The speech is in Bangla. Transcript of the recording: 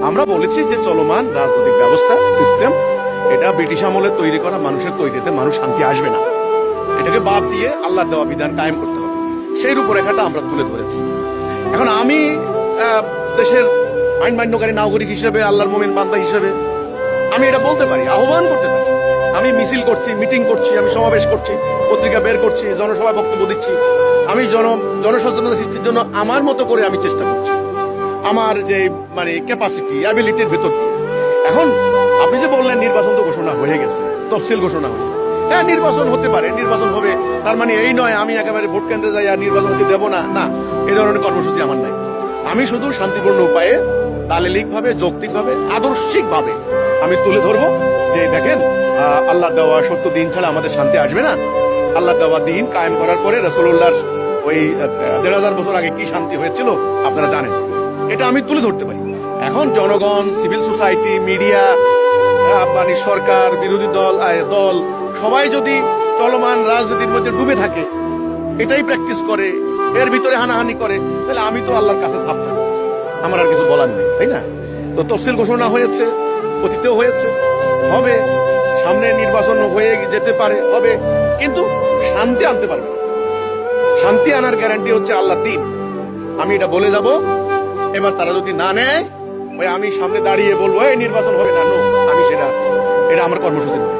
আমরা বলেছি যে চলমান রাজনৈতিক ব্যবস্থা সিস্টেম এটা ব্রিটিশ আমলে তৈরি করা মানুষের তৈরিতে মানুষ শান্তি আসবে না, এটাকে বাদ দিয়ে আল্লাহর দেওয়া বিধান কায়েম করতে হবে, সেই রূপরেখাটা আমরা তুলে ধরেছি। এখন আমি দেশের আইন মান্যকারী নাগরিক হিসেবে, আল্লাহর মুমিন বান্দা হিসেবে আমি এটা বলতে পারি, আহ্বান করতে পারি। আমি মিছিল করছি, মিটিং করছি, আমি সমাবেশ করছি, পত্রিকা বের করছি, জনসভায় বক্তব্য দিচ্ছি, আমি জনসচেতনতা সৃষ্টির জন্য আমার মতো করে আমি চেষ্টা করছি, আমার যে মানে ক্যাপাসিটি অ্যাবিলিটির ভেতর দিয়ে। এখন আপনি যে বললেন নির্বাচন তো ঘোষণা হয়ে গেছে, তফসিল ঘোষণা হয়েছে, হ্যাঁ নির্বাচন হতে পারে, নির্বাচন হবে, তার মানে এই নয় আমি একেবারে ভোট কেন্দ্রে যাই আর নির্বাচন হতে দেবো না, না, এই ধরনের কর্মসূচি আমার নাই। আমি শুধু শান্তিপূর্ণ উপায়ে, দালিলিক ভাবে, যৌক্তিক ভাবে, আদর্শিক ভাবে আমি তুলে ধরবো যে দেখেন আল্লাহ দেওয়া সত্য দিন ছাড়া আমাদের শান্তি আসবে না। আল্লাহ দেওয়া দিন কায়েম করার পরে রাসূলুল্লাহর ওই ১৫০০ বছর আগে কি শান্তি হয়েছিল আপনারা জানেন, এটা আমি তুলে ধরতে পারি। এখন জনগণ, সিভিল সোসাইটি, মিডিয়া, মানে সরকার, বিরোধী দল সবাই যদি চলমান রাজনীতির মধ্যে ডুবে থাকে, এটাই প্র্যাকটিস করে, এর ভিতরে হানাহানি করে, তাহলে আমি তো আল্লাহর কাছে সাফ থাকি, আমার আর কিছু বলার নেই, তাই না? তো তফসিল ঘোষণা হয়েছে, অতীতেও হয়েছে, হবে, সামনে নির্বাচন হয়ে যেতে পারে, হবে, কিন্তু শান্তি আনতে পারবে না। শান্তি আনার গ্যারান্টি হচ্ছে আল্লাহ দিন। আমি এটা বলে যাব, এবার তারা যদি না নেয়, ওই আমি সামনে দাঁড়িয়ে বলবো এই নির্বাচন হবে না, নো, আমি এটা আমার কর্মসূচি নয়।